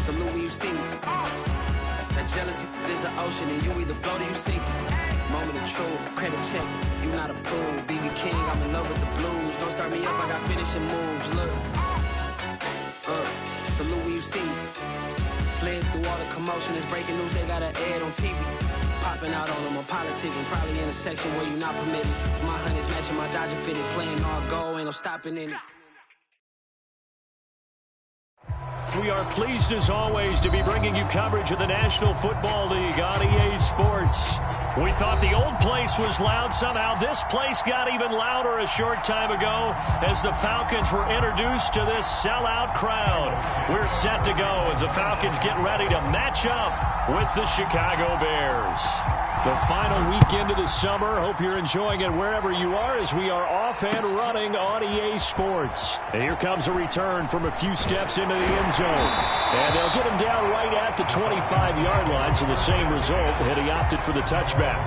Salute when you see me. That jealousy is an ocean, and you either float or you sink. Moment of truth, credit check. You not approved. BB King, I'm in love with the blues. Don't start me up, I got finishing moves. Look. Salute when you see me. Slid through all the commotion. It's breaking news, they got an ad on TV. Popping out on them, I'm politicking. Probably in a section where you not permitted. My honey's matching my Dodger fitted. Playing all go, ain't no stopping in it. We are pleased as always to be bringing you coverage of the National Football League on EA Sports. We thought the old place was loud. Somehow this place got even louder a short time ago as the Falcons were introduced to this sellout crowd. We're set to go as the Falcons get ready to match up with the Chicago Bears. The final weekend of the summer. Hope you're enjoying it wherever you are as we are off and running on EA Sports. And here comes a return from a few steps into the end zone. And they'll get him down right at the 25-yard line, so the same result had he opted for the touchback.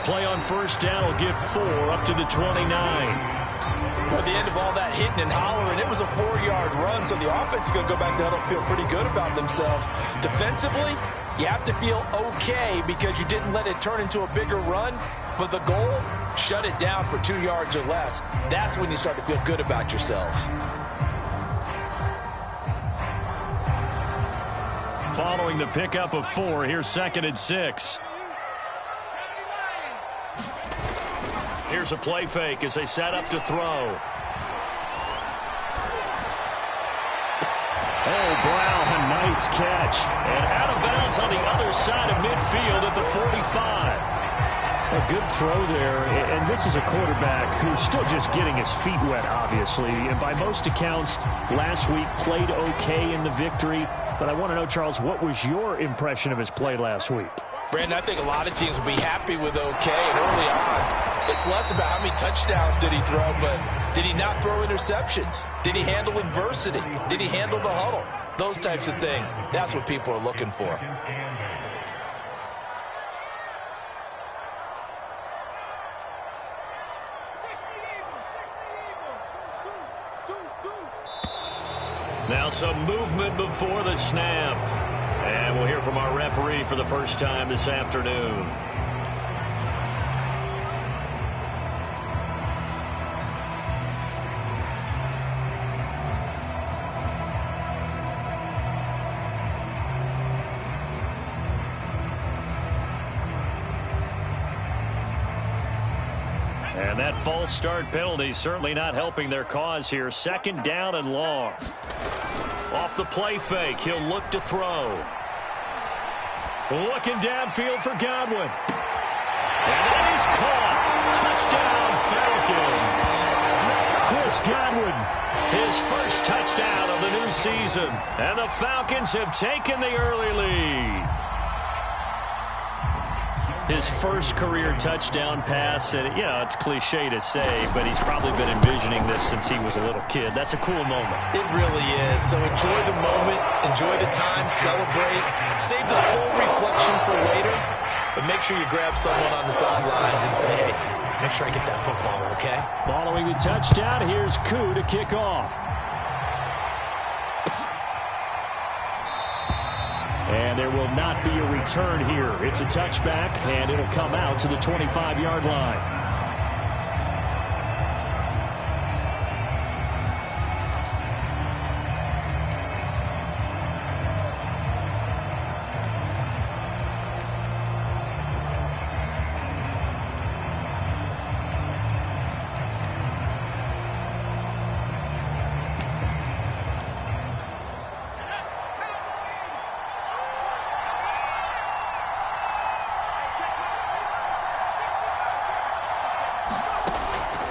Play on first down will give 4 up to the 29. At the end of all that hitting and hollering, it was a 4-yard run, so the offense is going to go back there and feel pretty good about themselves. Defensively, you have to feel okay because you didn't let it turn into a bigger run, but the goal, shut it down for 2 yards or less. That's when you start to feel good about yourselves. Following the pickup of 4, here's 2nd and 6. Here's a play fake as they set up to throw. Oh, Brown, a nice catch. And out of bounds on the other side of midfield at the 45. A good throw there, and this is a quarterback who's still just getting his feet wet, obviously. And by most accounts, last week played okay in the victory. But I want to know, Charles, what was your impression of his play last week? Brandon, I think a lot of teams will be happy with okay, and early on, it's less about how many touchdowns did he throw, but did he not throw interceptions? Did he handle adversity? Did he handle the huddle? Those types of things. That's what people are looking for. Now some movement before the snap. And we'll hear from our referee for the first time this afternoon. And that false start penalty certainly not helping their cause here. 2nd down and long. Off the play fake, he'll look to throw. Looking downfield for Godwin. And that is caught. Touchdown, Falcons. Chris Godwin, his first touchdown of the new season. And the Falcons have taken the early lead. His first career touchdown pass, and you know, it's cliche to say, but he's probably been envisioning this since he was a little kid. That's a cool moment. It really is. So enjoy the moment, enjoy the time, celebrate, save the full reflection for later, but make sure you grab someone on the sidelines and say, hey, make sure I get that football, okay? Following the touchdown, here's Koo to kick off. And there will not be a return here. It's a touchback, and it'll come out to the 25-yard line.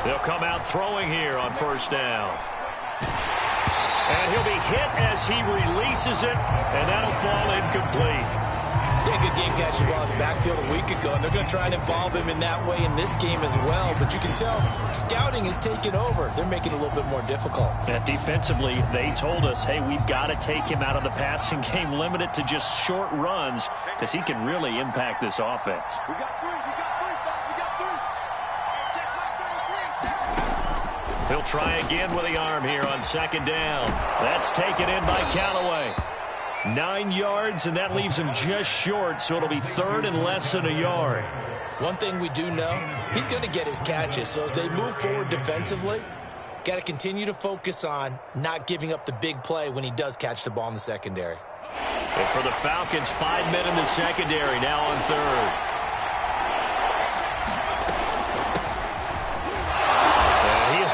They'll come out throwing here on first down. And he'll be hit as he releases it, and that'll fall incomplete. Yeah, good game catching the ball in the backfield a week ago, and they're going to try and involve him in that way in this game as well. But you can tell scouting is taking over. They're making it a little bit more difficult. Yeah, defensively, they told us, hey, we've got to take him out of the passing game, limit it to just short runs, because he can really impact this offense. We got three. He'll try again with the arm here on second down. That's taken in by Callaway. 9 yards, and that leaves him just short, so it'll be third and less than a yard. One thing we do know, he's going to get his catches. So as they move forward defensively, got to continue to focus on not giving up the big play when he does catch the ball in the secondary. And for the Falcons, 5 men in the secondary now on third.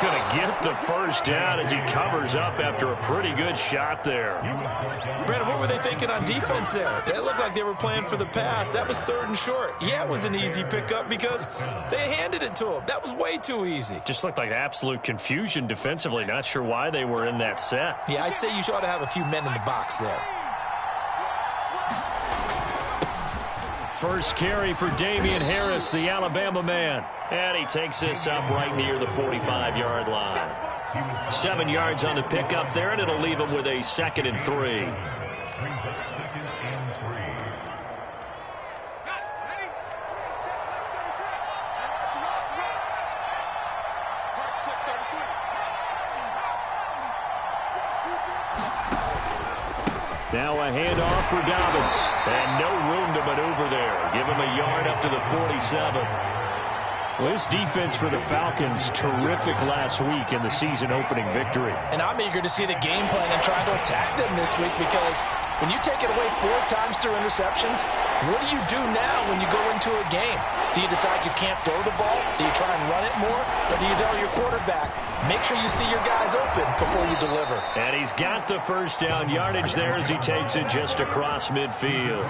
Going to get the first down as he covers up after a pretty good shot there. Brandon, what were they thinking on defense there? It looked like they were playing for the pass. That was third and short. Yeah, it was an easy pickup because they handed it to him. That was way too easy. Just looked like absolute confusion defensively. Not sure why they were in that set. Yeah, I'd say you ought to have a few men in the box there. First carry for Damian Harris, the Alabama man. And he takes this up right near the 45-yard line. 7 yards on the pickup there, and it'll leave him with a 2nd and 3. Now a handoff for Dobbins. And no room to maneuver there. Give him a yard up to the 47. Well, this defense for the Falcons, terrific last week in the season-opening victory. And I'm eager to see the game plan and trying to attack them this week because when you take it away 4 times through interceptions, what do you do now when you go into a game? Do you decide you can't throw the ball? Do you try and run it more? Or do you tell your quarterback, make sure you see your guys open before you deliver? And he's got the first down yardage there as he takes it just across midfield.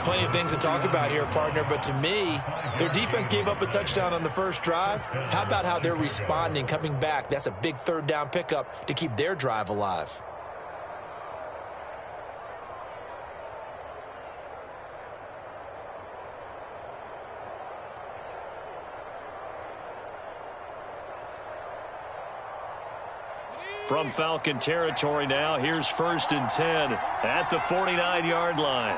Plenty of things to talk about here, partner, but to me, their defense gave up a touchdown on the first drive. How about how they're responding, coming back? That's a big third down pickup to keep their drive alive. From Falcon territory now, here's 1st and 10 at the 49-yard line.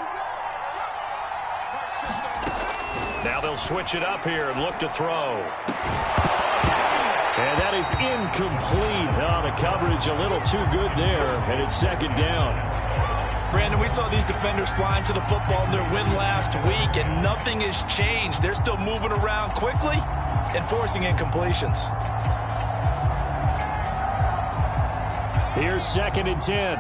Now they'll switch it up here and look to throw. And that is incomplete. Oh, the coverage a little too good there, and it's 2nd down. Brandon, we saw these defenders flying to the football in their win last week, and nothing has changed. They're still moving around quickly and forcing incompletions. Here's 2nd and 10.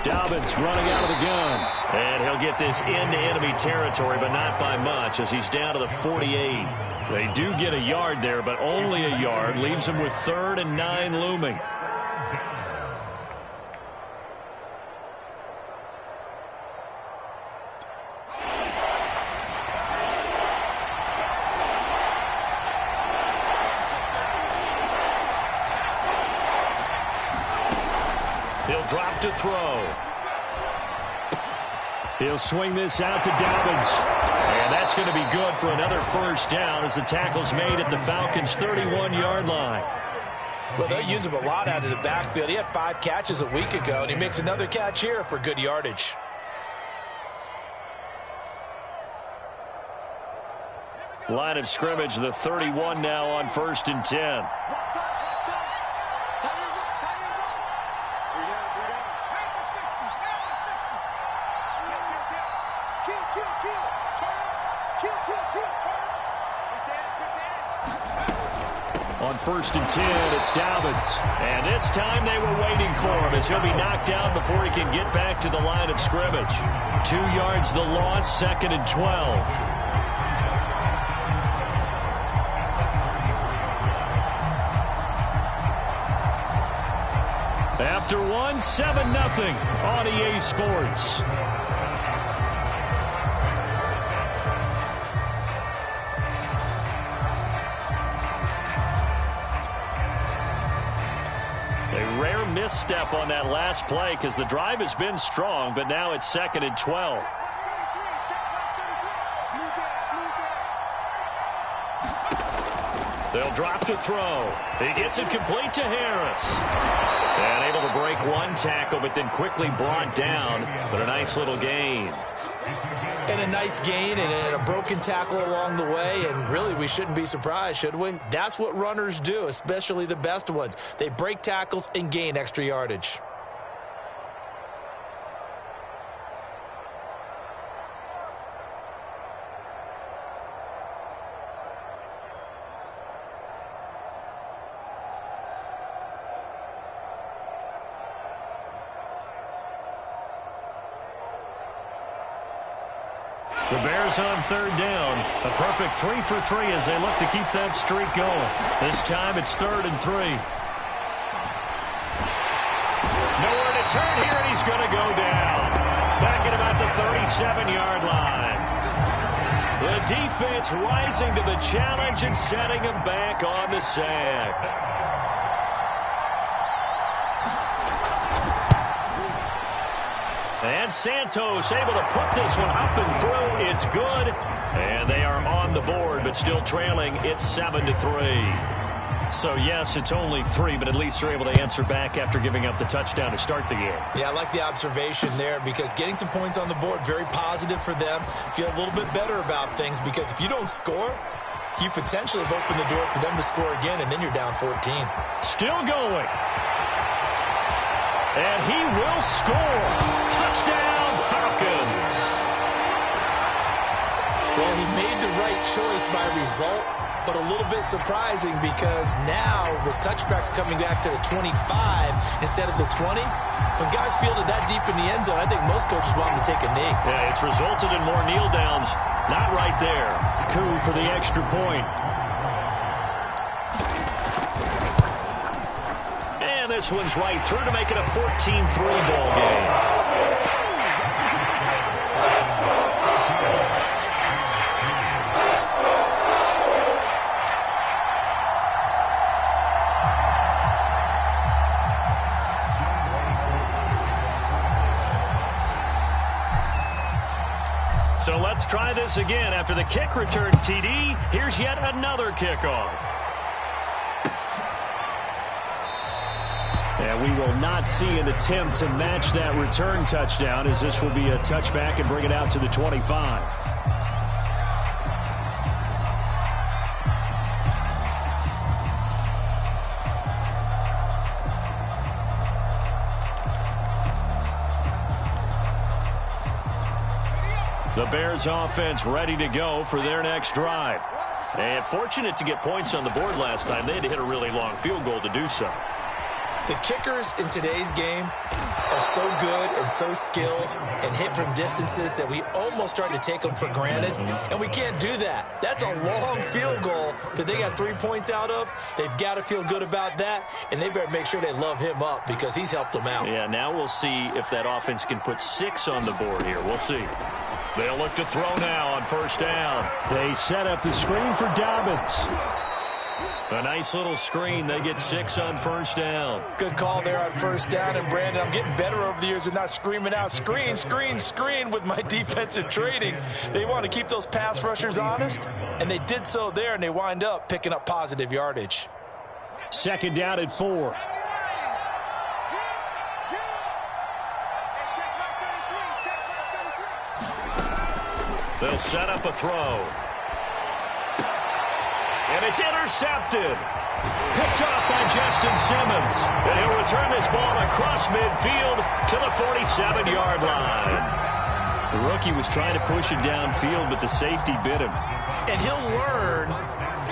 Dobbins running out of the gun. And he'll get this into enemy territory, but not by much as he's down to the 48. They do get a yard there, but only a yard. Leaves him with 3rd and 9 looming. He'll drop to throw. He'll swing this out to Dobbins. And that's going to be good for another first down as the tackle's made at the Falcons' 31-yard line. Well, they'll use him a lot out of the backfield. He had 5 catches a week ago, and he makes another catch here for good yardage. Line of scrimmage, the 31 now on 1st and 10. On 1st and 10, it's Dobbins. And this time they were waiting for him as he'll be knocked down before he can get back to the line of scrimmage. 2 yards the loss, 2nd and 12. After one, 7-0 on EA Sports. misstep on that last play because the drive has been strong, but now it's 2nd and 12. They'll drop to throw. He gets it complete to Harris. And able to break one tackle, but then quickly brought down. But a nice little gain. And a nice gain and a broken tackle along the way. And really, we shouldn't be surprised, should we? That's what runners do, especially the best ones. They break tackles and gain extra yardage. The Bears on 3rd down. A perfect 3 for 3 as they look to keep that streak going. This time it's 3rd and 3. Nowhere to turn here, and he's going to go down. Back at about the 37-yard line. The defense rising to the challenge and setting him back on the sack. And Santos able to put this one up and through. It's good. And they are on the board, but still trailing. It's 7-3. So, yes, it's only 3, but at least they're able to answer back after giving up the touchdown to start the game. Yeah, I like the observation there because getting some points on the board, very positive for them. Feel a little bit better about things because if you don't score, you potentially have opened the door for them to score again, and then you're down 14. Still going. And he will score. Touchdown, Falcons. Well, he made the right choice by result, but a little bit surprising because now the touchback's coming back to the 25 instead of the 20. When guys field it that deep in the end zone, I think most coaches want them to take a knee. Yeah, it's resulted in more kneel downs. Not right there. Coup for the extra point. This one's right through to make it a 14-3 ball game. So let's try this again. After the kick return TD, here's yet another kickoff. And we will not see an attempt to match that return touchdown as this will be a touchback and bring it out to the 25. The Bears offense ready to go for their next drive. And fortunate to get points on the board last time. They had to hit a really long field goal to do so. The kickers in today's game are so good and so skilled and hit from distances that we almost start to take them for granted, and we can't do that. That's a long field goal that they got 3 points out of. They've got to feel good about that, and they better make sure they love him up because he's helped them out. Yeah, now we'll see if that offense can put 6 on the board here. We'll see. They'll look to throw now on 1st down. They set up the screen for Dobbins. A nice little screen. They get 6 on 1st down. Good call there on 1st down. And, Brandon, I'm getting better over the years and not screaming out, screen, screen, screen with my defensive trading. They want to keep those pass rushers honest, and they did so there, and they wind up picking up positive yardage. 2nd down at 4. They'll set up a throw. And it's intercepted. Picked off by Justin Simmons. And he'll return this ball across midfield to the 47-yard line. The rookie was trying to push it downfield, but the safety bit him. And he'll learn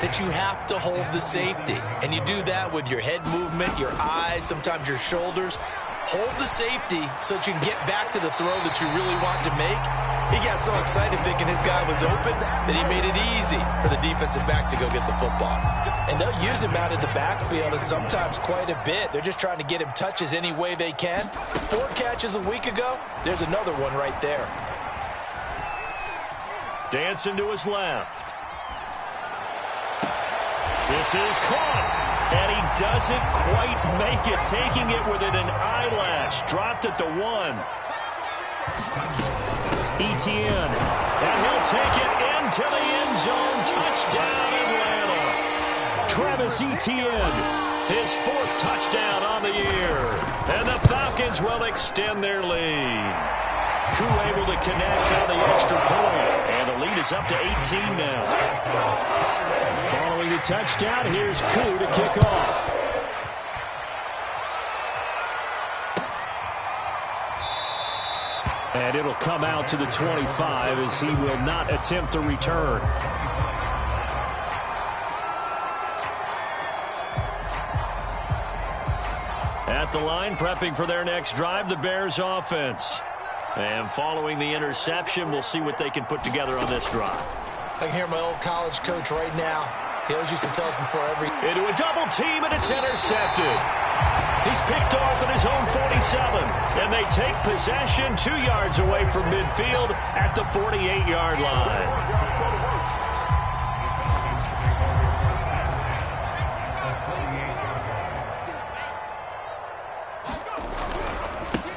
that you have to hold the safety. And you do that with your head movement, your eyes, sometimes your shoulders. Hold the safety so that you can get back to the throw that you really want to make. He got so excited thinking his guy was open that he made it easy for the defensive back to go get the football. And they'll use him out of the backfield, and sometimes quite a bit. They're just trying to get him touches any way they can. 4 catches a week ago. There's another one right there. Dancing to his left. This is caught. And he doesn't quite make it, taking it within an eyelash. Dropped at the 1. Etienne. And he'll take it into the end zone. Touchdown, Atlanta. Travis Etienne, his 4th touchdown on the year. And the Falcons will extend their lead. Koo able to connect on the extra point. And the lead is up to 18 now. Following the touchdown, here's Koo to kick off. And it'll come out to the 25 as he will not attempt to return. At the line, prepping for their next drive, the Bears offense. And following the interception, we'll see what they can put together on this drive. I can hear my old college coach right now. He always used to tell us before every... Into a double team, and it's intercepted. He's picked off at his own 47. And they take possession 2 yards away from midfield at the 48-yard line.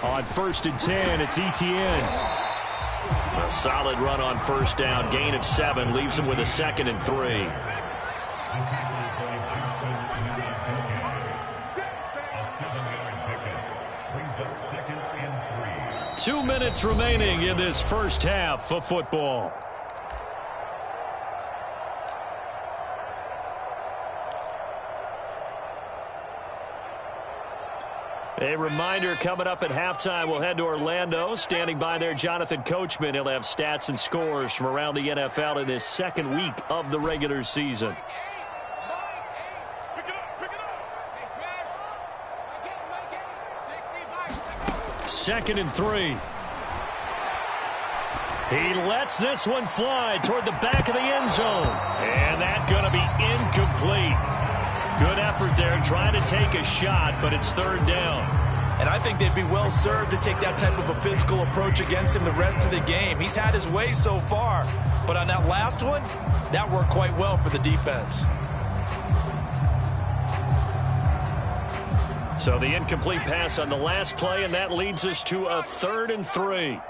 On 1st and 10, it's Etienne. A solid run on 1st down. Gain of 7 leaves him with a 2nd and 3. 2 minutes remaining in this first half of football. A reminder, coming up at halftime, we'll head to Orlando. Standing by there, Jonathan Coachman. He'll have stats and scores from around the NFL in this 2nd week of the regular season. Second and 3. He lets this one fly toward the back of the end zone. And that's going to be incomplete. Good effort there trying to take a shot, but it's 3rd down. And I think they'd be well served to take that type of a physical approach against him the rest of the game. He's had his way so far, but on that last one, that worked quite well for the defense. So the incomplete pass on the last play, and that leads us to a 3rd and 3.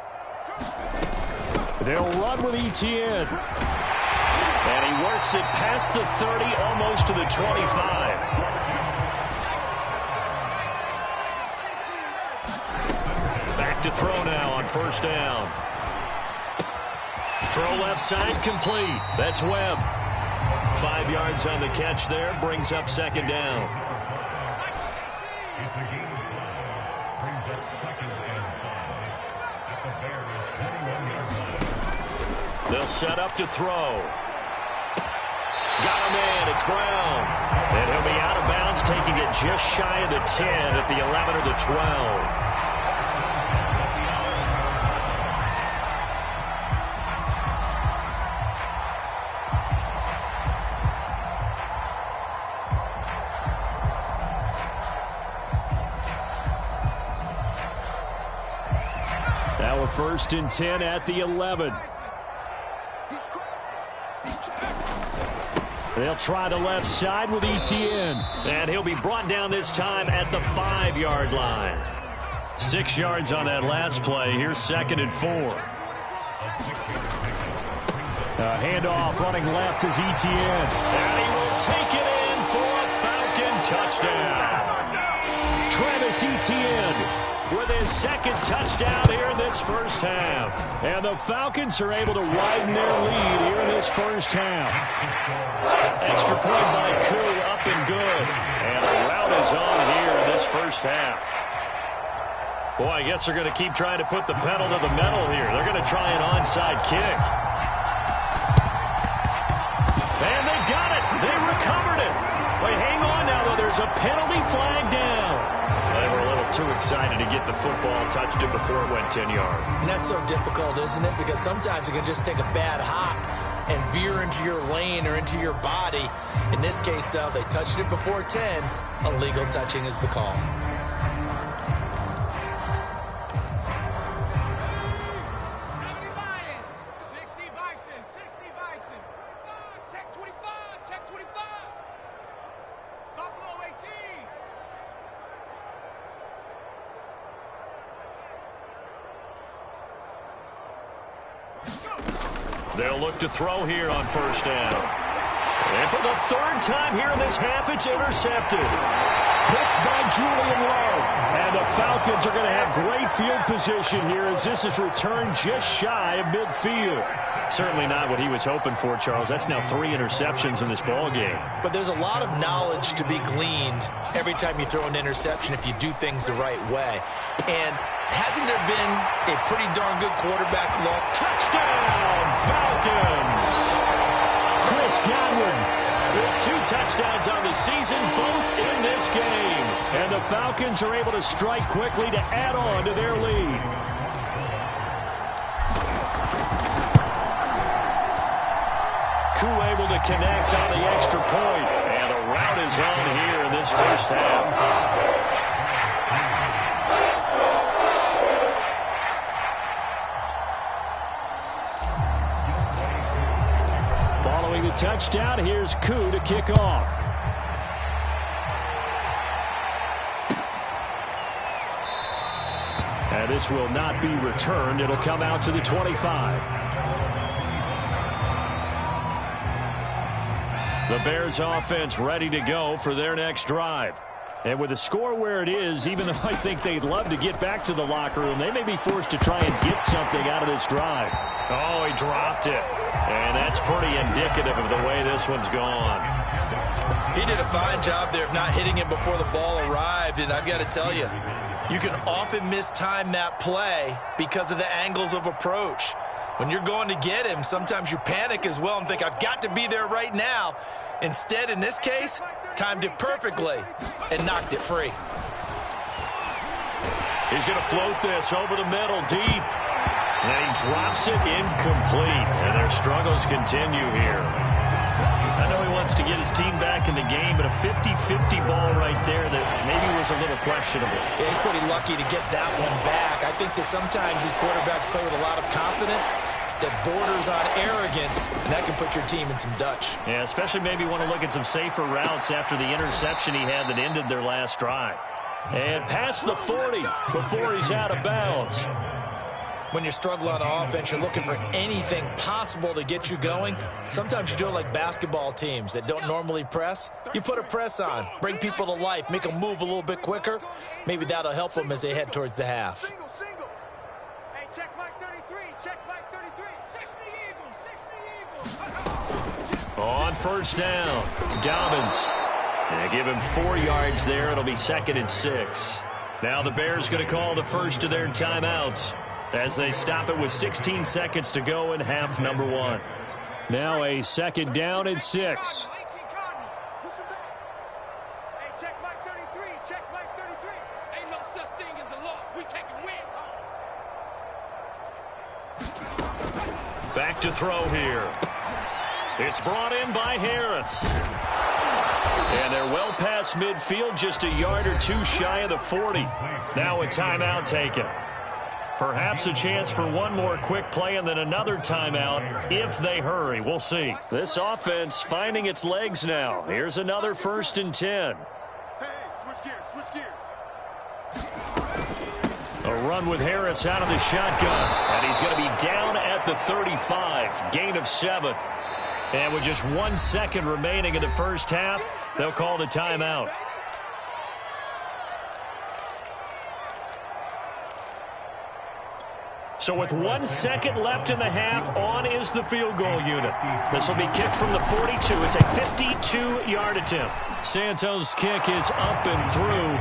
They'll run with Etienne. And he works it past the 30, almost to the 25. Back to throw now on 1st down. Throw left side complete. That's Webb. 5 yards on the catch there, brings up 2nd down. They'll set up to throw. Got him in. It's Brown. And he'll be out of bounds, taking it just shy of the 10 at the 11 or the 12. Now a 1st and 10 at the 11. They'll try the left side with Etienne. And he'll be brought down this time at the 5-yard line. 6 yards on that last play. Here's 2nd and 4. Handoff running left is Etienne. And he will take it in for a Falcon touchdown. Travis Etienne with his 2nd touchdown here in this first half. And the Falcons are able to widen their lead here in this first half. Extra point by Koo, up and good. And the rout is on here in this first half. Boy, I guess they're going to keep trying to put the pedal to the metal here. They're going to try an onside kick. And they've got it. They recovered it. But hang on now, though. There's a penalty flag down. They were a little too excited to get the football, touched it before it went 10 yards. And that's so difficult, isn't it? Because sometimes you can just take a bad hop and veer into your lane or into your body. In this case, though, they touched it before 10. Illegal touching is the call. Check 25. Buffalo They'll look to throw here on first down. And for the third time here in this half, it's intercepted. Picked by Julian Love. And the Falcons are going to have great field position here as this is returned just shy of midfield. Certainly not what he was hoping for, Charles. That's now 3 interceptions in this ball game. But there's a lot of knowledge to be gleaned every time you throw an interception if you do things the right way. And hasn't there been a pretty darn good quarterback look? Touchdown, Falcons! Chris Godwin with 2 touchdowns on the season, both in this game. And the Falcons are able to strike quickly to add on to their lead. Koo able to connect on the extra point. And the route is on here in this first half. Following the touchdown, here's Koo to kick off. And this will not be returned. It'll come out to the 25. The Bears offense ready to go for their next drive. And with the score where it is, even though I think they'd love to get back to the locker room, they may be forced to try and get something out of this drive. Oh, he dropped it. And that's pretty indicative of the way this one's gone. He did a fine job there of not hitting him before the ball arrived. And I've got to tell you, you can often mistime that play because of the angles of approach. When you're going to get him, sometimes you panic as well and think, I've got to be there right now. Instead, in this case, timed it perfectly and knocked it free. He's going to float this over the middle deep. And he drops it incomplete. And their struggles continue here. I know he wants to get his team back in the game, but a 50-50 ball right there that maybe was a little questionable. Yeah, he's pretty lucky to get that one back. I think that sometimes these quarterbacks play with a lot of confidence that borders on arrogance, and that can put your team in some Dutch. Yeah, especially maybe want to look at some safer routes after the interception he had that ended their last drive. And past the 40 before he's out of bounds. When you struggle on offense, you're looking for anything possible to get you going. Sometimes you do it like basketball teams that don't normally press. You put a press on, bring people to life, make them move a little bit quicker. Maybe that'll help them as they head towards the half. Hey, check Mike 33, check Mike 33. 60 Eagles. On first down, Dobbins. And give him 4 yards there. It'll be 2nd and 6. Now the Bears going to call the first of their timeouts as they stop it with 16 seconds to go in half number 1. Now a 2nd down and 6. Hey, check Mike 33, check Mike 33. Ain't no such thing as a loss. We taking wins home. Back to throw here. It's brought in by Harris. And they're well past midfield, just a yard or 2 shy of the 40. Now a timeout taken. Perhaps a chance for one more quick play and then another timeout if they hurry. We'll see. This offense finding its legs now. Here's another 1st and 10. Hey, switch gears. A run with Harris out of the shotgun. And he's going to be down at the 35. Gain of 7. And with just 1 second remaining in the first half, they'll call the timeout. So with 1 second left in the half, on is the field goal unit. This will be kicked from the 42. It's a 52-yard attempt. Santos' kick is up and through.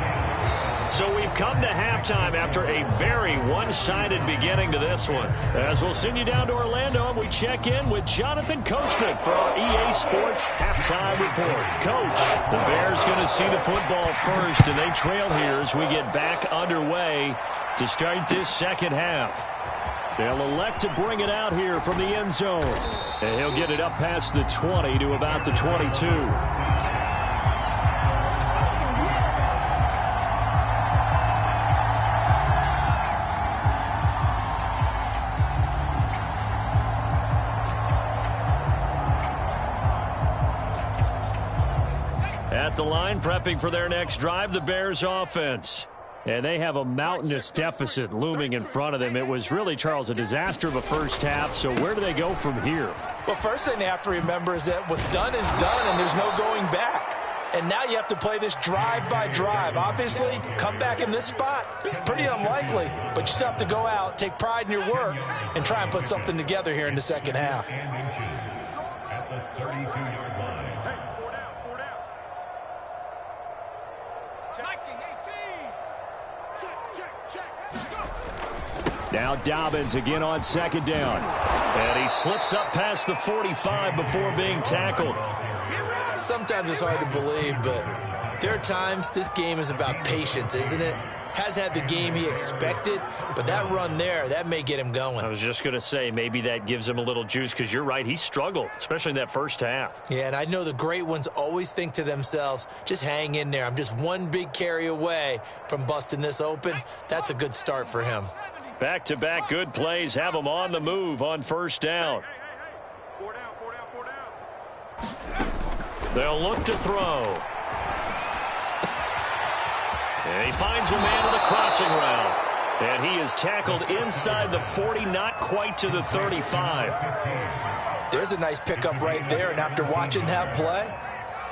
So we've come to halftime after a very one-sided beginning to this one. As we'll send you down to Orlando, and we check in with Jonathan Coachman for our EA Sports Halftime Report. Coach, the Bears going to see the football first, and they trail here as we get back underway to start this second half. They'll elect to bring it out here from the end zone. And he'll get it up past the 20 to about the 22. At the line, prepping for their next drive, the Bears offense. And they have a mountainous deficit looming in front of them. It was really, Charles, a disaster of a first half. So where do they go from here? Well, first thing they have to remember is that what's done is done, and there's no going back. And now you have to play this drive by drive. Obviously, come back in this spot, pretty unlikely. But you still have to go out, take pride in your work, and try and put something together here in the second half. At the 32-yard line. Hey, 4 down, 4 down. Viking 18. Check. Go. Now Dobbins again on second down. And he slips up past the 45 before being tackled. Sometimes it's hard to believe, but there are times this game is about patience, isn't it? Has had the game he expected, but that run there, that may get him going. I was just going to say, maybe that gives him a little juice, because you're right, he struggled, especially in that first half. Yeah, and I know the great ones always think to themselves, just hang in there. I'm just one big carry away from busting this open. That's a good start for him. Back-to-back good plays have him on the move on first down. Hey. 4 down. They'll look to throw. And he finds a man on the crossing route. And he is tackled inside the 40, not quite to the 35. There's a nice pickup right there, and after watching that play,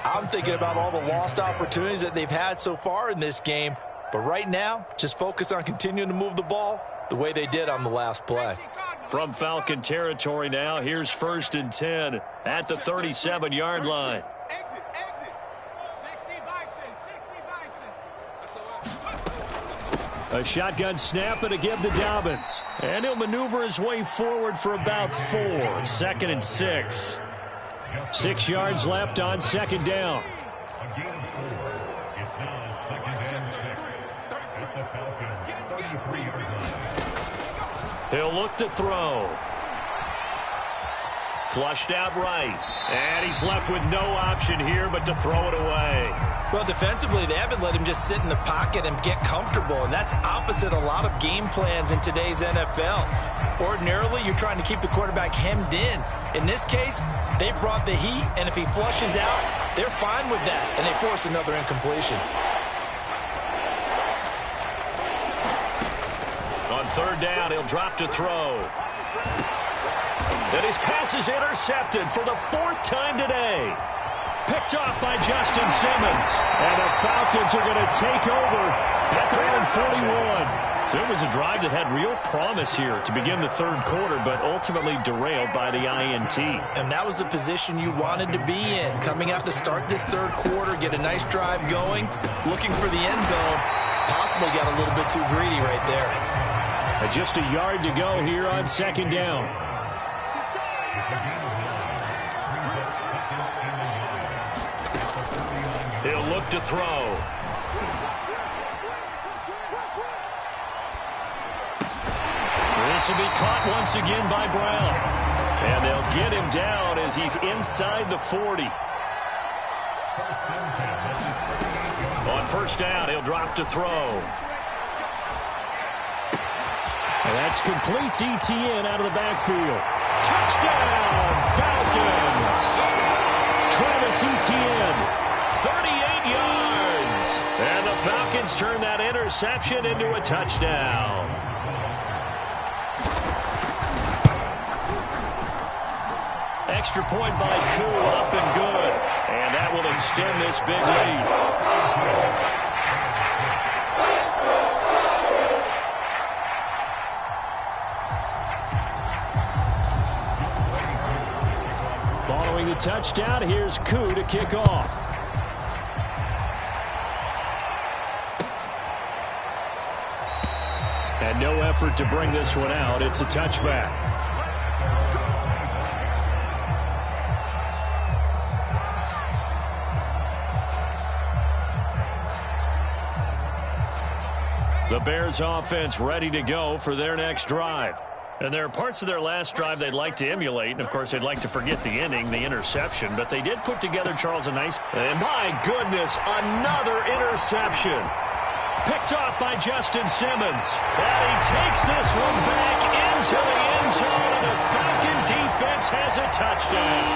I'm thinking about all the lost opportunities that they've had so far in this game. But right now, just focus on continuing to move the ball the way they did on the last play. From Falcon territory now, here's 1st and 10 at the 37-yard line. Exit. 60 Bison. A shotgun snap and a give to Dobbins. And he'll maneuver his way forward for about 4. 2nd and 6. 6 yards left on second down. He'll look to throw. Flushed out right. And he's left with no option here but to throw it away. Well, defensively, they haven't let him just sit in the pocket and get comfortable, and that's opposite a lot of game plans in today's NFL. Ordinarily, you're trying to keep the quarterback hemmed in. In this case, they brought the heat, and if he flushes out, they're fine with that, and they force another incompletion. On third down, he'll drop to throw. And his pass is intercepted for the 4th time today. Picked off by Justin Simmons. And the Falcons are going to take over at their own 41. So it was a drive that had real promise here to begin the third quarter, but ultimately derailed by the INT. And that was the position you wanted to be in. Coming out to start this third quarter, get a nice drive going, looking for the end zone. Possibly got a little bit too greedy right there. Just a yard to go here on second down. He'll look to throw. This will be caught once again by Brown. And they'll get him down as he's inside the 40. On first down, he'll drop to throw. And that's complete to Etienne out of the backfield. Touchdown, Falcons! Travis Etienne, 38 yards. And the Falcons turn that interception into a touchdown. Extra point by Koo, up and good. And that will extend this big lead. Following the touchdown, here's Koo to kick off. And no effort to bring this one out. It's a touchback. The Bears offense ready to go for their next drive. And there are parts of their last drive they'd like to emulate. And, of course, they'd like to forget the inning, the interception. But they did put together, Charles, a nice... And, my goodness, another interception. Picked off by Justin Simmons. And he takes this one back into the end zone. And the Falcon defense has a touchdown.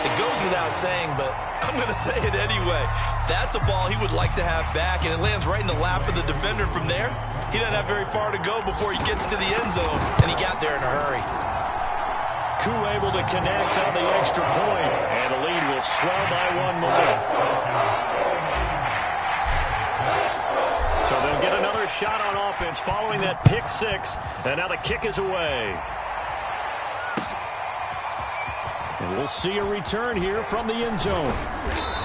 It goes without saying, but I'm going to say it anyway. That's a ball he would like to have back, and it lands right in the lap of the defender from there. He doesn't have very far to go before he gets to the end zone, and he got there in a hurry. Koo able to connect on the extra point, and the lead will swell by one more. So they'll get another shot on offense following that pick six, and now the kick is away. And we'll see a return here from the end zone.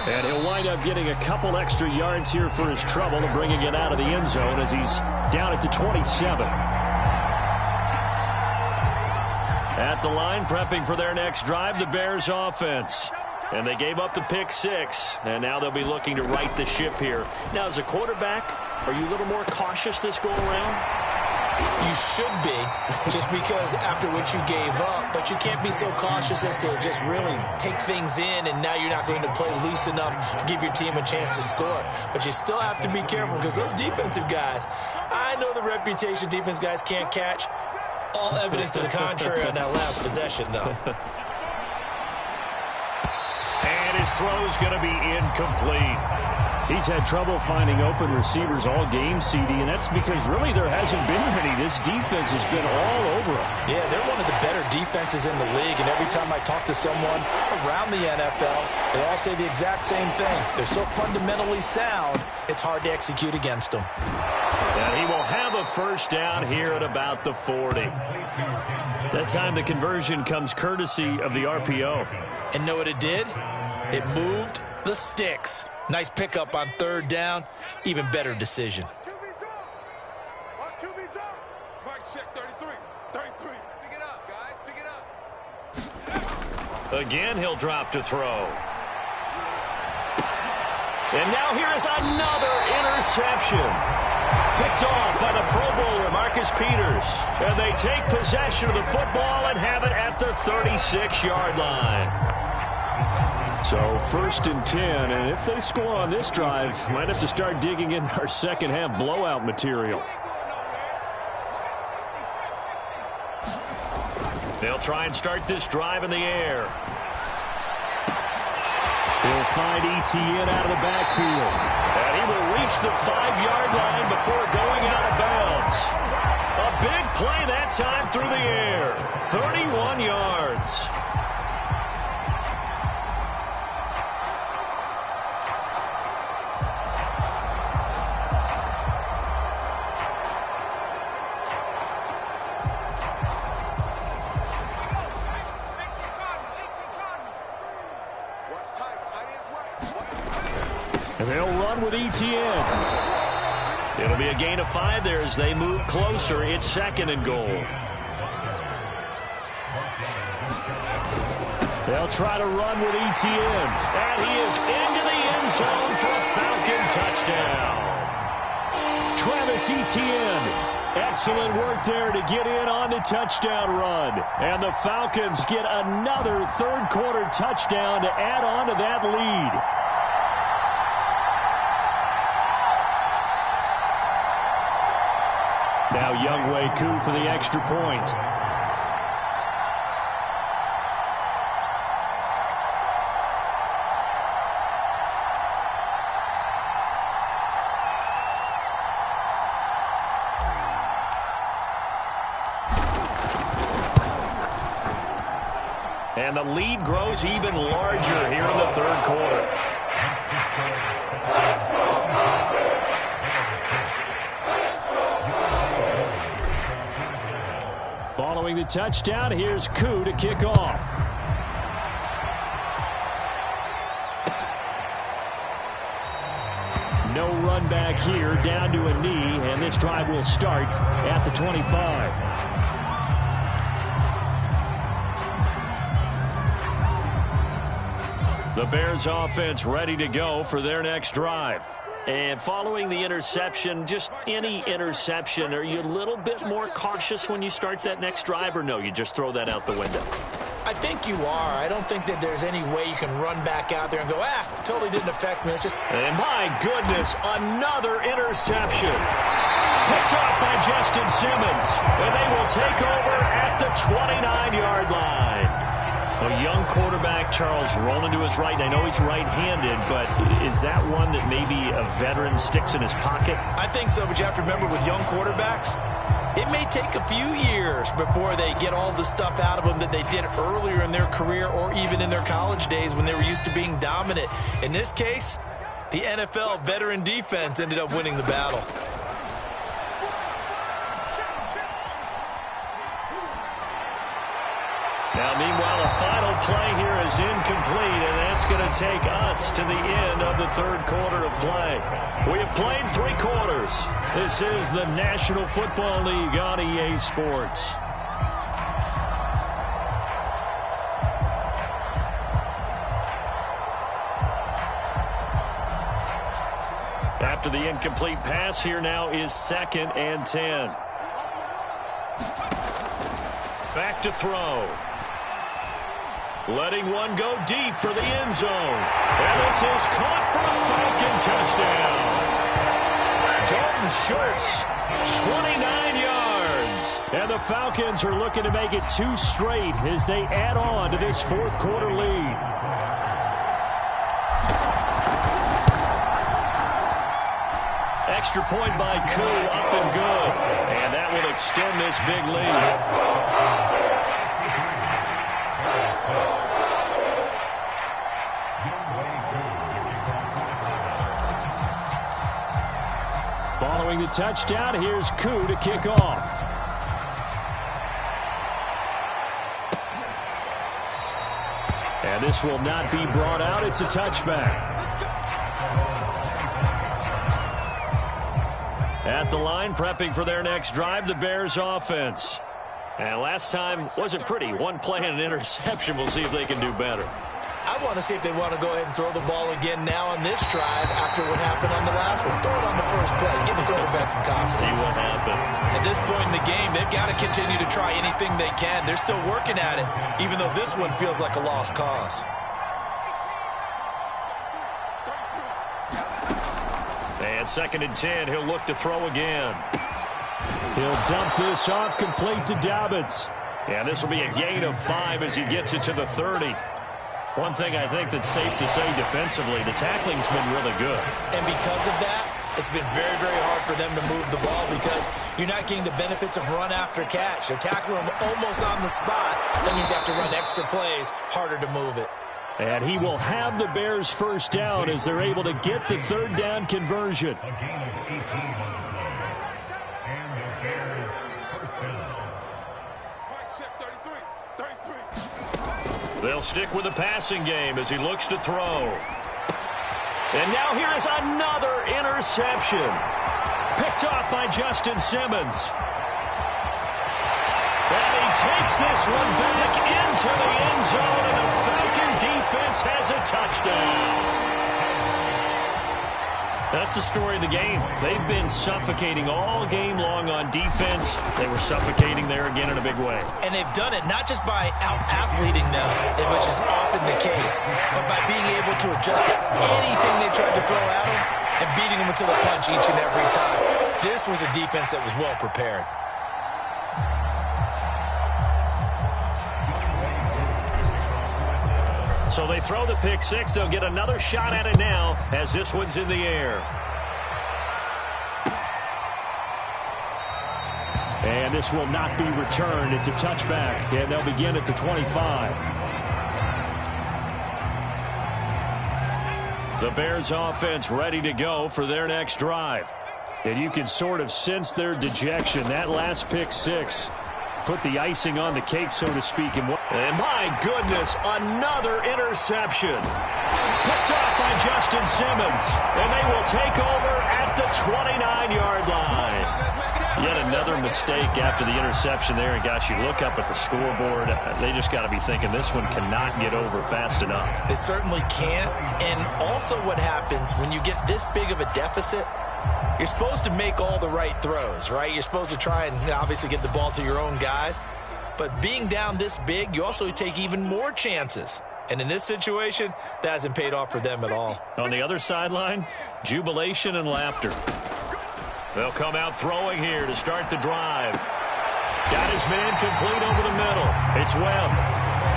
And he'll wind up getting a couple extra yards here for his trouble and bringing it out of the end zone as he's down at the 27. At the line, prepping for their next drive, the Bears offense. And they gave up the pick six, and now they'll be looking to right the ship here. Now, as a quarterback, are you a little more cautious this go around? You should be, just because after what you gave up, but you can't be so cautious as to just really take things in, and now you're not going to play loose enough to give your team a chance to score. But you still have to be careful because those defensive guys, I know the reputation defense guys can't catch. All evidence to the contrary on that last possession, though. And his throw's going to be incomplete. He's had trouble finding open receivers all game, CD, and that's because really there hasn't been any. This defense has been all over him. Yeah, they're one of the better defenses in the league, and every time I talk to someone around the NFL, they all say the exact same thing. They're so fundamentally sound, it's hard to execute against them. And he will have a first down here at about the 40. That time the conversion comes courtesy of the RPO. And know what it did? It moved the sticks. Nice pickup on third down. Even better decision. Mike, check 33. 33. Pick it up, guys. Pick it up. Again, he'll drop to throw. And now here is another interception. Picked off by the Pro Bowler, Marcus Peters. And they take possession of the football and have it at the 36-yard line. So 1st and 10, and if they score on this drive, might have to start digging in our second half blowout material. They'll try and start this drive in the air. He'll find Etienne out of the backfield. And he will reach the 5-yard line before going out of bounds. A big play that time through the air. 31 yards. And they'll run with Etienne. It'll be a gain of 5 there as they move closer. It's 2nd and goal. They'll try to run with Etienne. And he is into the end zone for a Falcon touchdown. Travis Etienne. Excellent work there to get in on the touchdown run. And the Falcons get another third-quarter touchdown to add on to that lead. Now Younghoe Koo for the extra point. And the lead grows even larger here in the third quarter. Following the touchdown, here's Koo to kick off. No run back here, down to a knee, and this drive will start at the 25. The Bears offense ready to go for their next drive. And following the interception, just any interception, are you a little bit more cautious when you start that next drive, or no, you just throw that out the window? I think you are. I don't think that there's any way you can run back out there and go, totally didn't affect me. It's just... And my goodness, another interception. Picked off by Justin Simmons. And they will take over at the 29-yard line. A young quarterback, Charles, rolling to his right. And I know he's right-handed, but is that one that maybe a veteran sticks in his pocket? I think so, but you have to remember with young quarterbacks, it may take a few years before they get all the stuff out of them that they did earlier in their career or even in their college days when they were used to being dominant. In this case, the NFL veteran defense ended up winning the battle. Now, meanwhile, the final play here is incomplete, and that's going to take us to the end of the third quarter of play. We have played 3 quarters. This is the National Football League on EA Sports. After the incomplete pass, here now is 2nd and 10. Back to throw. Letting one go deep for the end zone. And this is caught for a Falcon touchdown. Dalton Schultz, 29 yards. And the Falcons are looking to make it 2 straight as they add on to this fourth quarter lead. Extra point by Koo, up and good. And that will extend this big lead. Following the touchdown, here's Koo to kick off. And this will not be brought out. It's a touchback. At the line, prepping for their next drive, the Bears offense. And last time wasn't pretty. One play and an interception. We'll see if they can do better. I want to see if they want to go ahead and throw the ball again now on this drive after what happened on the last one. Throw it on the first play. Give the quarterback some confidence. See what happens. At this point in the game, they've got to continue to try anything they can. They're still working at it, even though this one feels like a lost cause. And 2nd and 10, he'll look to throw again. He'll dump this off complete to Dobbins. And this will be a gain of 5 as he gets it to the 30. One thing I think that's safe to say defensively, the tackling's been really good. And because of that, it's been very, very hard for them to move the ball because you're not getting the benefits of run after catch. They're tackling them almost on the spot. That means you have to run extra plays, harder to move it. And he will have the Bears first down as they're able to get the third down conversion. They'll stick with the passing game as he looks to throw. And now here is another interception. Picked off by Justin Simmons. And he takes this one back into the end zone, and the Falcon defense has a touchdown. That's the story of the game. They've been suffocating all game long on defense. They were suffocating there again in a big way. And they've done it not just by out-athleting them, which is often the case, but by being able to adjust to anything they tried to throw at them and beating them until the punch each and every time. This was a defense that was well prepared. So they throw the pick six. They'll get another shot at it now as this one's in the air. And this will not be returned. It's a touchback, and they'll begin at the 25. The Bears offense ready to go for their next drive. And you can sort of sense their dejection. That last pick six put the icing on the cake, so to speak. And my goodness, another interception. Picked off by Justin Simmons. And they will take over at the 29-yard line. Yet another mistake after the interception there. And gosh, you look up at the scoreboard, they just got to be thinking this one cannot get over fast enough. It certainly can't. And also what happens when you get this big of a deficit, you're supposed to make all the right throws, right? You're supposed to try and obviously get the ball to your own guys. But being down this big, you also take even more chances. And in this situation, that hasn't paid off for them at all. On the other sideline, jubilation and laughter. They'll come out throwing here to start the drive. Got his man complete over the middle. It's Webb.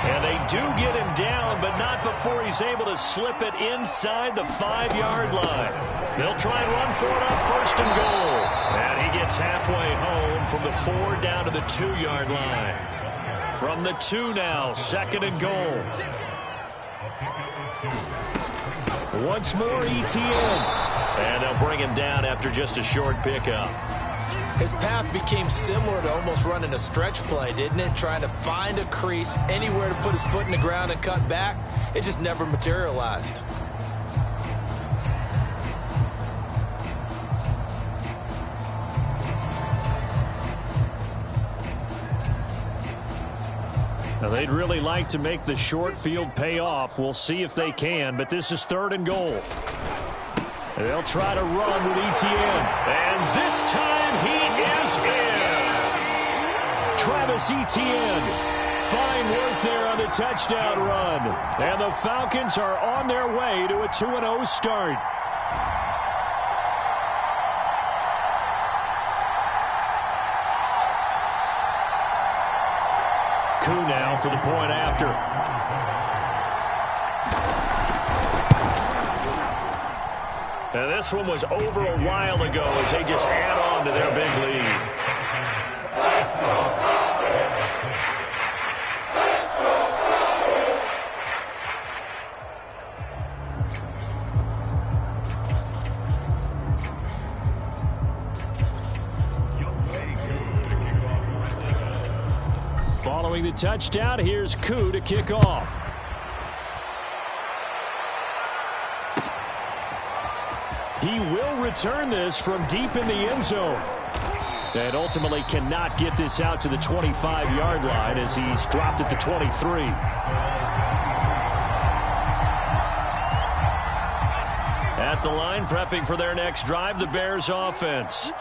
And they do get him down, but not before he's able to slip it inside the 5-yard line. They'll try and run for it on 1st and goal. And he gets halfway home from the 4 down to the 2-yard line. From the 2 now, 2nd and goal. Once more, ETN. And they'll bring him down after just a short pickup. His path became similar to almost running a stretch play, didn't it? Trying to find a crease, anywhere to put his foot in the ground and cut back. It just never materialized. Now, they'd really like to make the short field pay off. We'll see if they can, but this is 3rd and goal. They'll try to run with ETN. And this time he is in. Travis Etienne. Fine work there on the touchdown run. And the Falcons are on their way to a 2-0 start. Koo now for the point after. Now this one was over a while ago as they just add on to their big lead. Following the touchdown, here's Koo to kick off. He will return this from deep in the end zone. And ultimately cannot get this out to the 25-yard line as he's dropped at the 23. At the line, prepping for their next drive, the Bears offense.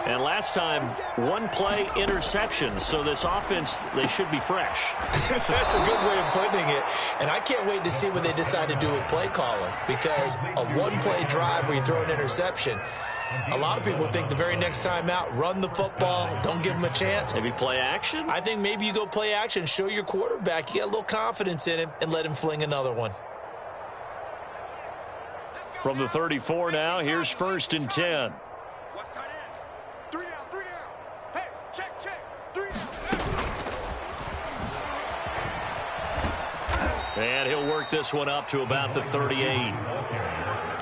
And last time, 1-play interception. So this offense, they should be fresh. That's a good way of putting it. And I can't wait to see what they decide to do with play calling. Because a 1-play drive where you throw an interception, a lot of people think the very next time out, run the football, don't give them a chance. Maybe play action? I think maybe you go play action, show your quarterback, you get a little confidence in him, and let him fling another one. From the 34 now, here's 1st and 10. And he'll work this one up to about the 38.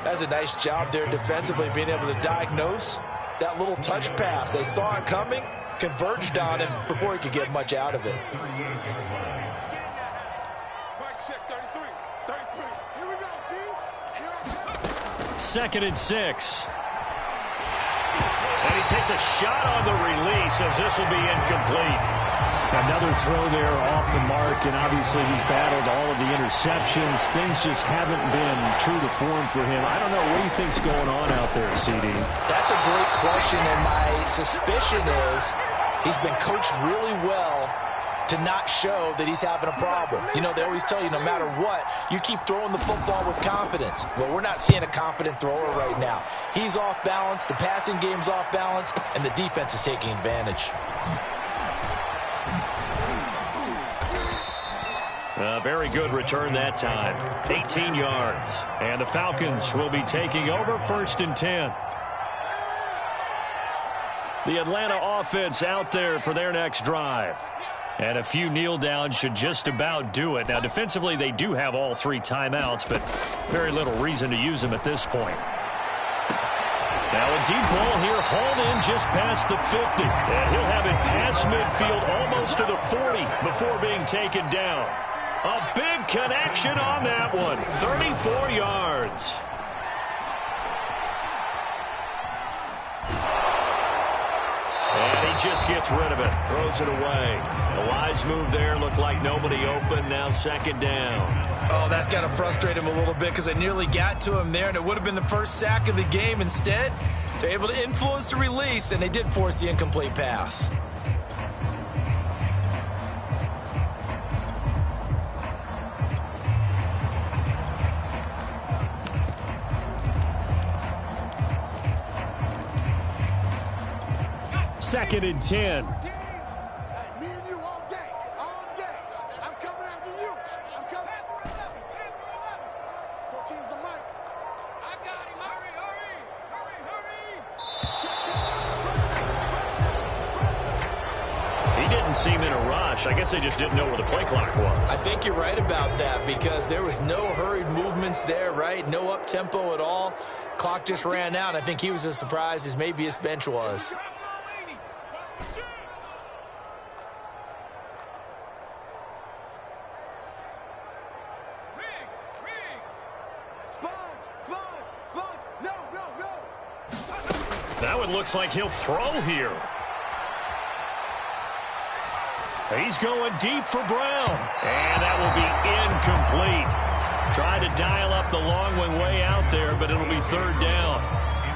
That's a nice job there defensively, being able to diagnose that little touch pass. They saw it coming, converged on him before he could get much out of it. Second and 6. And he takes a shot on the release as this will be incomplete. Another throw there off the mark, and obviously he's battled all of the interceptions. Things just haven't been true to form for him. I don't know. What do you think's going on out there, CD? That's a great question, and my suspicion is he's been coached really well to not show that he's having a problem. You know, they always tell you no matter what, you keep throwing the football with confidence. Well, we're not seeing a confident thrower right now. He's off balance, the passing game's off balance, and the defense is taking advantage. A very good return that time. 18 yards. And the Falcons will be taking over 1st and 10. The Atlanta offense out there for their next drive. And a few kneel downs should just about do it. Now, defensively, they do have all 3 timeouts, but very little reason to use them at this point. Now a deep ball here, hauled in just past the 50. And he'll have it past midfield almost to the 40 before being taken down. A big connection on that one. 34 yards. And he just gets rid of it. Throws it away. The wise move there. Looked like nobody open. Now 2nd down. Oh, that's got to frustrate him a little bit because they nearly got to him there, and it would have been the first sack of the game. Instead, they're able to influence the release, and they did force the incomplete pass. Second and 10. Me and you all day. I'm coming after you. seem in a rush. I guess they just didn't know where the play clock was. I think you're right about that because there was no hurried movements there, right? No up-tempo at all. Clock just ran out. I think he was as surprised as maybe his bench was. That one looks like he'll throw here. He's going deep for Brown. And that will be incomplete. Tried to dial up the long one way out there, but it'll be third down.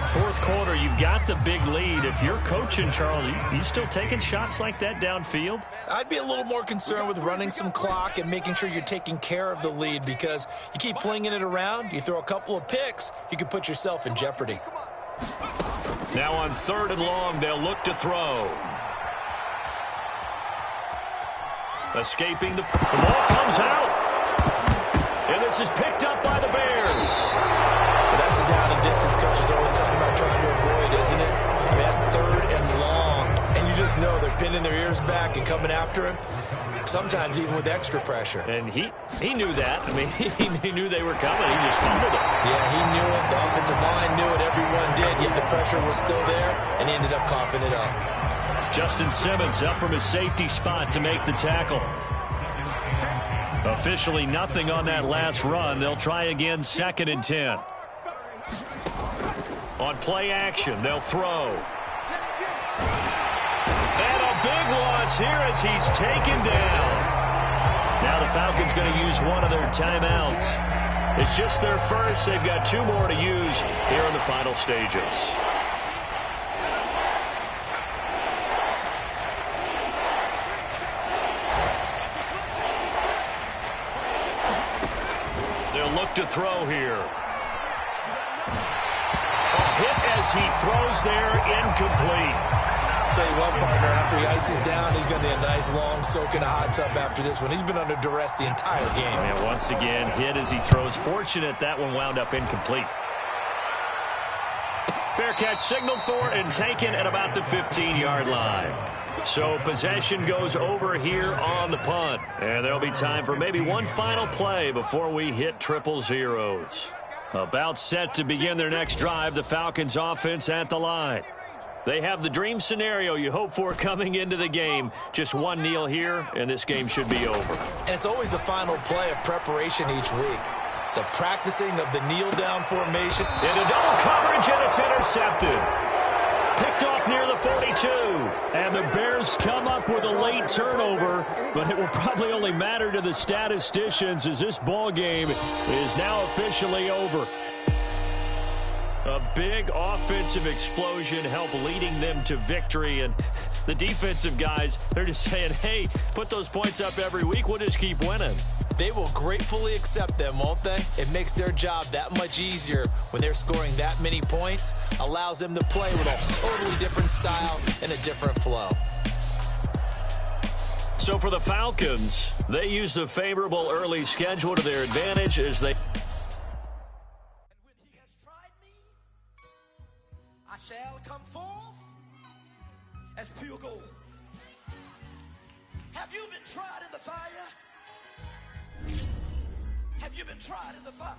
Fourth quarter, you've got the big lead. If you're coaching, Charles, you still taking shots like that downfield? I'd be a little more concerned with running some clock and making sure you're taking care of the lead because you keep flinging it around, you throw a couple of picks, you can put yourself in jeopardy. Now on 3rd and long, they'll look to throw. Escaping the ball comes out. And this is picked up by the Bears. But that's a down and distance coach is always talking about trying to avoid, isn't it? I mean, that's 3rd and long. And you just know they're pinning their ears back and coming after him, sometimes even with extra pressure. And he knew that. I mean, he knew they were coming. He just fumbled it. Yeah, he knew it. The offensive line knew it. Everyone did. Yet the pressure was still there, and he ended up coughing it up. Justin Simmons up from his safety spot to make the tackle. Officially nothing on that last run. They'll try again 2nd and 10. On play action, they'll throw. And a big loss here as he's taken down. Now the Falcons going to use one of their timeouts. It's just their first. They've got 2 more to use here in the final stages. Look to throw here. A hit as he throws there, incomplete. I'll tell you what, partner, after he ices down, he's going to need a nice long soak in a hot tub after this one. He's been under duress the entire game. And once again, hit as he throws. Fortunate that one wound up incomplete. Fair catch signaled for and taken at about the 15-yard line. So possession goes over here on the punt. And there'll be time for maybe one final play before we hit 000. About set to begin their next drive, the Falcons offense at the line. They have the dream scenario you hope for coming into the game. Just one kneel here, and this game should be over. And it's always the final play of preparation each week. The practicing of the kneel-down formation. Into double coverage, and it's intercepted. Picked off near the 42. And the Bears come up with a late turnover, but it will probably only matter to the statisticians as this ball game is now officially over. A big offensive explosion helped leading them to victory. And the defensive guys, they're just saying, hey, put those points up every week. We'll just keep winning. They will gratefully accept them, won't they? It makes their job that much easier when they're scoring that many points. Allows them to play with a totally different style and a different flow. So for the Falcons, they use the favorable early schedule to their advantage as they... I shall come forth as pure gold. Have you been tried in the fire? Have you been tried in the fire?